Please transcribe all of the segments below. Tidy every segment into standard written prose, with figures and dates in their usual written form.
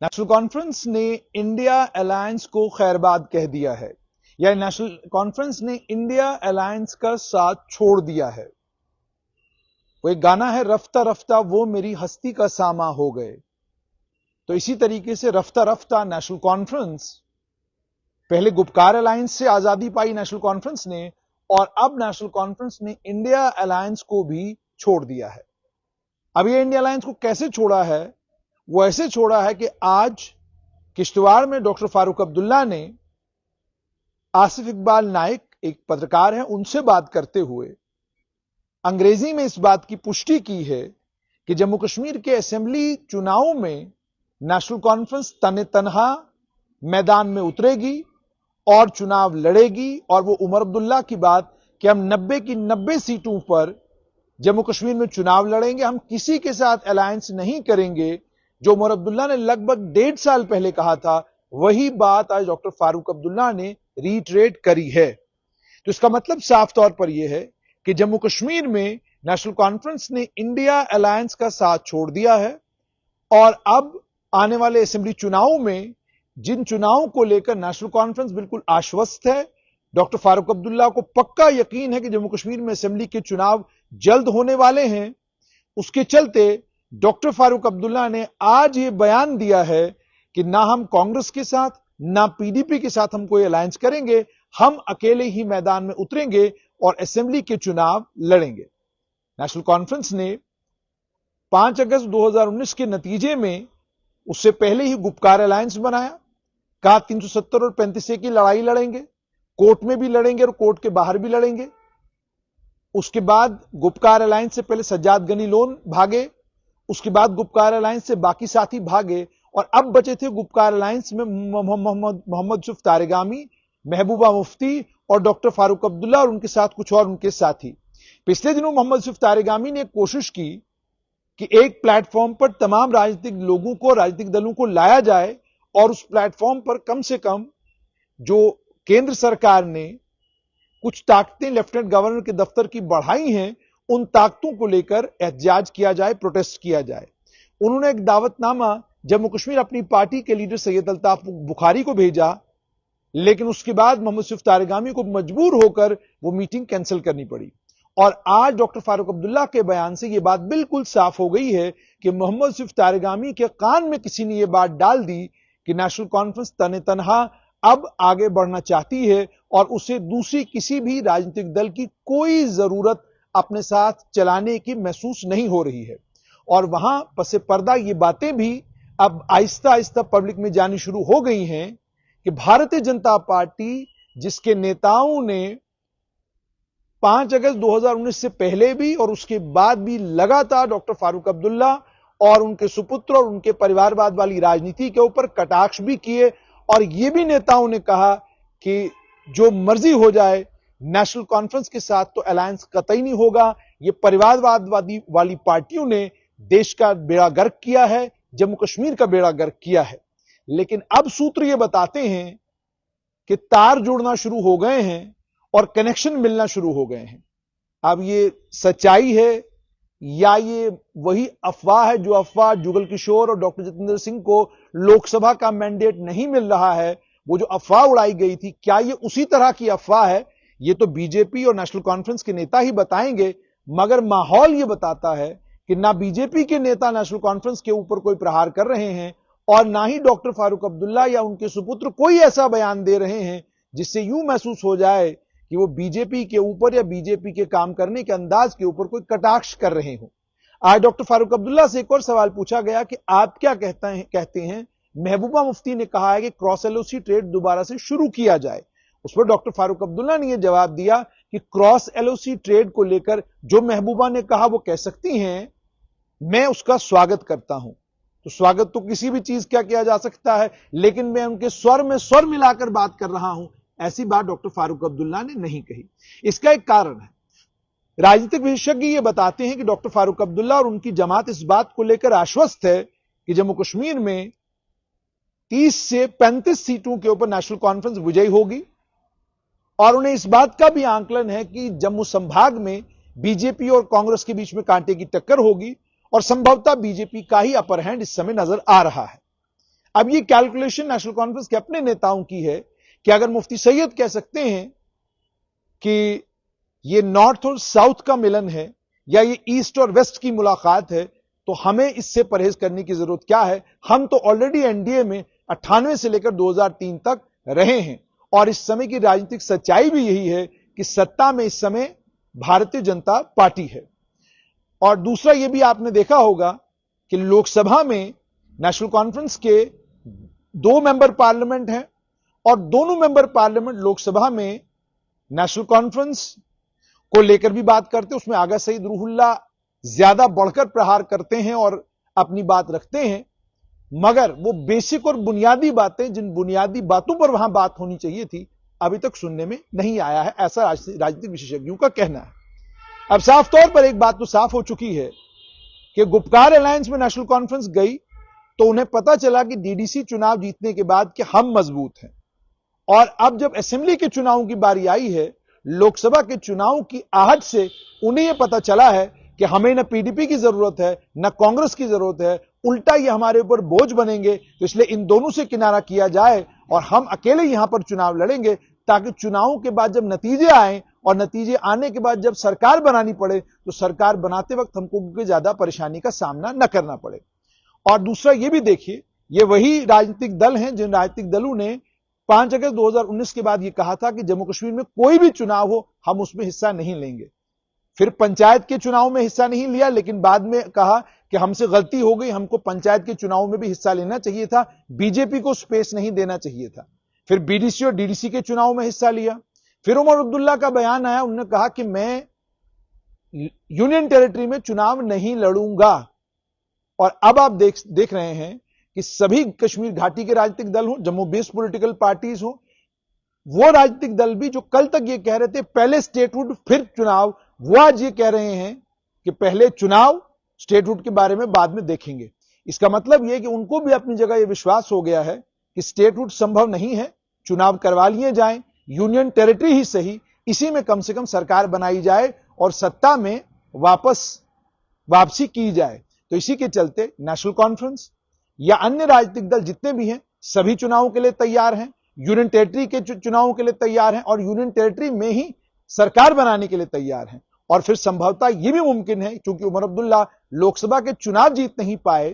National conference ने India alliance को खैरबाद कह दिया है, या नेशनल कॉन्फ्रेंस ने इंडिया अलायंस का साथ छोड़ दिया है। वो एक गाना है, रफ्ता रफ्ता वो मेरी हस्ती का सामा हो गए। तो इसी तरीके से रफ्ता रफ्ता नेशनल कॉन्फ्रेंस, पहले गुपकार अलायंस से आजादी पाई नेशनल कॉन्फ्रेंस ने, और अब नेशनल कॉन्फ्रेंस ने इंडिया अलायंस को भी छोड़ दिया है। अब ये इंडिया अलायंस को कैसे छोड़ा है? वो ऐसे छोड़ा है कि आज किश्तवाड़ में डॉक्टर फारूक अब्दुल्ला ने आसिफ इकबाल नाइक, एक पत्रकार हैं, उनसे बात करते हुए अंग्रेजी में इस बात की पुष्टि की है कि जम्मू कश्मीर के असेंबली चुनावों में नेशनल कॉन्फ्रेंस तने तनहा मैदान में उतरेगी और चुनाव लड़ेगी। और वो उमर अब्दुल्ला की बात कि हम 90 की 90 सीटों पर जम्मू कश्मीर में चुनाव लड़ेंगे, हम किसी के साथ अलायंस नहीं करेंगे, जो उमर अब्दुल्ला ने लगभग 1.5 साल पहले कहा था, वही बात आज डॉक्टर फारूक अब्दुल्ला ने रीट्रेट करी है। तो इसका मतलब साफ तौर पर यह है कि जम्मू कश्मीर में नेशनल कॉन्फ्रेंस ने इंडिया अलायंस का साथ छोड़ दिया है, और अब आने वाले असेंबली चुनावों में, जिन चुनावों को लेकर नेशनल कॉन्फ्रेंस बिल्कुल आश्वस्त है, डॉक्टर फारूक अब्दुल्ला को पक्का यकीन है कि जम्मू कश्मीर में असेंबली के चुनाव जल्द होने वाले हैं, उसके चलते डॉक्टर फारूक अब्दुल्ला ने आज ये बयान दिया है कि ना हम कांग्रेस के साथ ना पीडीपी के साथ हम कोई अलायंस करेंगे, हम अकेले ही मैदान में उतरेंगे और असेंबली के चुनाव लड़ेंगे। नेशनल कॉन्फ्रेंस ने 5 अगस्त 2019 के नतीजे में उससे पहले ही गुपकार अलायंस बनाया, कहा 370 और 35A की लड़ाई लड़ेंगे, कोर्ट में भी लड़ेंगे और कोर्ट के बाहर भी लड़ेंगे। उसके बाद गुपकार अलायंस से पहले सज्जाद गनी लोन भागे, उसके बाद गुपकार अलायंस से बाकी साथी भागे, और अब बचे थे गुपकार अलायंस में मोहम्मद यूसुफ तारिगामी, महबूबा मुफ्ती और डॉक्टर फारूक अब्दुल्ला और उनके साथ कुछ और उनके साथी। पिछले दिनों मोहम्मद यूसुफ तारिगामी ने कोशिश की कि एक प्लेटफॉर्म पर तमाम राजनीतिक लोगों को, राजनीतिक दलों को लाया जाए, और उस प्लेटफॉर्म पर कम से कम जो केंद्र सरकार ने कुछ ताकतें लेफ्टिनेंट गवर्नर के दफ्तर की बढ़ाई हैं, उन ताकतों को लेकर एहतजाज किया जाए, प्रोटेस्ट किया जाए। उन्होंने एक दावतनामा जम्मू कश्मीर अपनी पार्टी के लीडर सैयद अल्ताफ बुखारी को भेजा, लेकिन उसके बाद मोहम्मद यूसुफ तारिगामी को मजबूर होकर वो मीटिंग कैंसिल करनी पड़ी। और आज डॉक्टर फारूक अब्दुल्ला के बयान से यह बात बिल्कुल साफ हो गई है कि मोहम्मद यूसुफ तारिगामी के कान में किसी ने यह बात डाल दी कि नेशनल कॉन्फ्रेंस तने तनहा अब आगे बढ़ना चाहती है, और उसे दूसरी किसी भी राजनीतिक दल की कोई जरूरत अपने साथ चलाने की महसूस नहीं हो रही है। और वहां पसे पर्दा ये बातें भी अब आहिस्ता आहिस्ता पब्लिक में जानी शुरू हो गई हैं कि भारतीय जनता पार्टी, जिसके नेताओं ने 5 अगस्त 2019 से पहले भी और उसके बाद भी लगातार डॉक्टर फारूक अब्दुल्ला और उनके सुपुत्र और उनके परिवारवाद वाली राजनीति के ऊपर कटाक्ष भी किए, और यह भी नेताओं ने कहा कि जो मर्जी हो जाए, नेशनल कॉन्फ्रेंस के साथ तो अलायंस कतई नहीं होगा। ये परिवारवादी वाली पार्टियों ने देश का बेड़ा गर्क किया है, जम्मू कश्मीर का बेड़ा गर्क किया है। लेकिन अब सूत्र ये बताते हैं कि तार जुड़ना शुरू हो गए हैं और कनेक्शन मिलना शुरू हो गए हैं। अब ये सच्चाई है या ये वही अफवाह है, जो अफवाह जुगल किशोर और डॉक्टर जितेंद्र सिंह को लोकसभा का मैंडेट नहीं मिल रहा है, वो जो अफवाह उड़ाई गई थी, क्या ये उसी तरह की अफवाह है? ये तो बीजेपी और नेशनल कॉन्फ्रेंस के नेता ही बताएंगे, मगर माहौल ये बताता है कि ना बीजेपी के नेता नेशनल कॉन्फ्रेंस के ऊपर कोई प्रहार कर रहे हैं, और ना ही डॉक्टर फारूक अब्दुल्ला या उनके सुपुत्र कोई ऐसा बयान दे रहे हैं जिससे यूं महसूस हो जाए कि वो बीजेपी के ऊपर या बीजेपी के काम करने के अंदाज के ऊपर कोई कटाक्ष कर रहे हो। आज डॉक्टर फारूक अब्दुल्ला से एक और सवाल पूछा गया कि आप क्या कहते हैं। महबूबा मुफ्ती ने कहा है कि क्रॉस एलओसी ट्रेड दोबारा से शुरू किया जाए। उस पर डॉक्टर फारूक अब्दुल्ला ने यह जवाब दिया कि क्रॉस एलओसी ट्रेड को लेकर जो महबूबा ने कहा वो कह सकती हैं, मैं उसका स्वागत करता हूं। तो स्वागत तो किसी भी चीज क्या किया जा सकता है, लेकिन मैं उनके स्वर में स्वर मिलाकर बात कर रहा हूं, ऐसी बात डॉक्टर फारूक अब्दुल्ला ने नहीं कही। इसका एक कारण है, राजनीतिक विशेषज्ञ ये बताते हैं कि डॉक्टर फारूक अब्दुल्ला और उनकी जमात इस बात को लेकर आश्वस्त है कि जम्मू कश्मीर में 30 से 35 सीटों के ऊपर नेशनल कॉन्फ्रेंस विजयी होगी, और उन्हें इस बात का भी आंकलन है कि जम्मू संभाग में बीजेपी और कांग्रेस के बीच में कांटे की टक्कर होगी, और संभवतः बीजेपी का ही अपर हैंड इस समय नजर आ रहा है। अब ये कैलकुलेशन नेशनल कॉन्फ्रेंस के अपने नेताओं की है कि अगर मुफ्ती सैयद कह सकते हैं कि ये नॉर्थ और साउथ का मिलन है या ये ईस्ट और वेस्ट की मुलाकात है, तो हमें इससे परहेज करने की जरूरत क्या है। हम तो ऑलरेडी एनडीए में 98 से लेकर 2003 तक रहे हैं और इस समय की राजनीतिक सच्चाई भी यही है कि सत्ता में इस समय भारतीय जनता पार्टी है। और दूसरा यह भी आपने देखा होगा कि लोकसभा में नेशनल कॉन्फ्रेंस के 2 मेंबर पार्लियामेंट हैं और दोनों मेंबर पार्लियामेंट लोकसभा में नेशनल कॉन्फ्रेंस को लेकर भी बात करते हैं। उसमें आगा सईद रूहुल्लाह ज्यादा बढ़कर प्रहार करते हैं और अपनी बात रखते हैं, मगर वो बेसिक और बुनियादी बातें, जिन बुनियादी बातों पर वहां बात होनी चाहिए थी, अभी तक सुनने में नहीं आया है, ऐसा राजनीतिक विशेषज्ञों का कहना है। अब साफ तौर पर एक बात तो साफ हो चुकी है कि गुपकार अलायंस में नेशनल कॉन्फ्रेंस गई तो उन्हें पता चला कि डीडीसी चुनाव जीतने के बाद कि हम मजबूत हैं, और अब जब असेंबली के चुनावों की बारी आई है, लोकसभा के चुनाव की आहट से उन्हें यह पता चला है कि हमें न पीडीपी की जरूरत है न कांग्रेस की जरूरत है, उल्टा ये हमारे ऊपर बोझ बनेंगे। तो इसलिए इन दोनों से किनारा किया जाए और हम अकेले यहां पर चुनाव लड़ेंगे, ताकि चुनावों के बाद जब नतीजे आए और नतीजे आने के बाद जब सरकार बनानी पड़े तो सरकार बनाते वक्त हमको ज्यादा परेशानी का सामना न करना पड़े। और दूसरा ये भी देखिए, ये वही राजनीतिक दल हैं जिन राजनीतिक दलों ने 5 अगस्त 2019 के बाद यह कहा था कि जम्मू कश्मीर में कोई भी चुनाव हो हम उसमें हिस्सा नहीं लेंगे। फिर पंचायत के चुनाव में हिस्सा नहीं लिया, लेकिन बाद में कहा कि हमसे गलती हो गई, हमको पंचायत के चुनाव में भी हिस्सा लेना चाहिए था, बीजेपी को स्पेस नहीं देना चाहिए था। फिर बीडीसी और डीडीसी के चुनाव में हिस्सा लिया। फिर उमर अब्दुल्ला का बयान आया, उन्होंने कहा कि मैं यूनियन टेरिटरी में चुनाव नहीं लड़ूंगा। और अब आप देख रहे हैं कि सभी कश्मीर घाटी के राजनीतिक दल हो, जम्मू बेस्ड पॉलिटिकल पार्टीज हो, वो राजनीतिक दल भी जो कल तक ये कह रहे थे पहले स्टेटहुड फिर चुनाव, वो आज ये कह रहे हैं कि पहले चुनाव, स्टेटहुड के बारे में बाद में देखेंगे। इसका मतलब यह कि उनको भी अपनी जगह यह विश्वास हो गया है कि स्टेटहुड संभव नहीं है, चुनाव करवा लिए जाएं, यूनियन टेरिटरी ही सही, इसी में कम से कम सरकार बनाई जाए और सत्ता में वापसी की जाए। तो इसी के चलते नेशनल कॉन्फ्रेंस या अन्य राजनीतिक दल जितने भी हैं सभी चुनावों के लिए तैयार हैं, यूनियन टेरिटरी के चुनावों के लिए तैयार हैं और यूनियन टेरिटरी में ही सरकार बनाने के लिए तैयार हैं। और फिर संभवतः यह भी मुमकिन है, क्योंकि उमर अब्दुल्ला लोकसभा के चुनाव जीत नहीं पाए,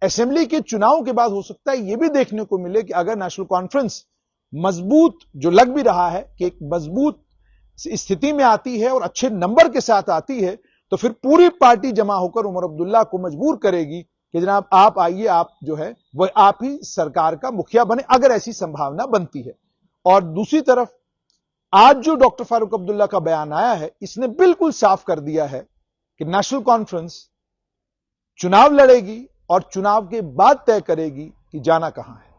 असेंबली के चुनाव के बाद हो सकता है यह भी देखने को मिले कि अगर नेशनल कॉन्फ्रेंस मजबूत, जो लग भी रहा है कि एक मजबूत स्थिति में आती है और अच्छे नंबर के साथ आती है, तो फिर पूरी पार्टी जमा होकर उमर अब्दुल्ला को मजबूर करेगी कि जनाब आप आइए, आप जो है वह आप ही सरकार का मुखिया बने, अगर ऐसी संभावना बनती है। और दूसरी तरफ आज जो डॉक्टर फारूक अब्दुल्ला का बयान आया है, इसने बिल्कुल साफ कर दिया है कि नेशनल कॉन्फ्रेंस चुनाव लड़ेगी और चुनाव के बाद तय करेगी कि जाना कहां है।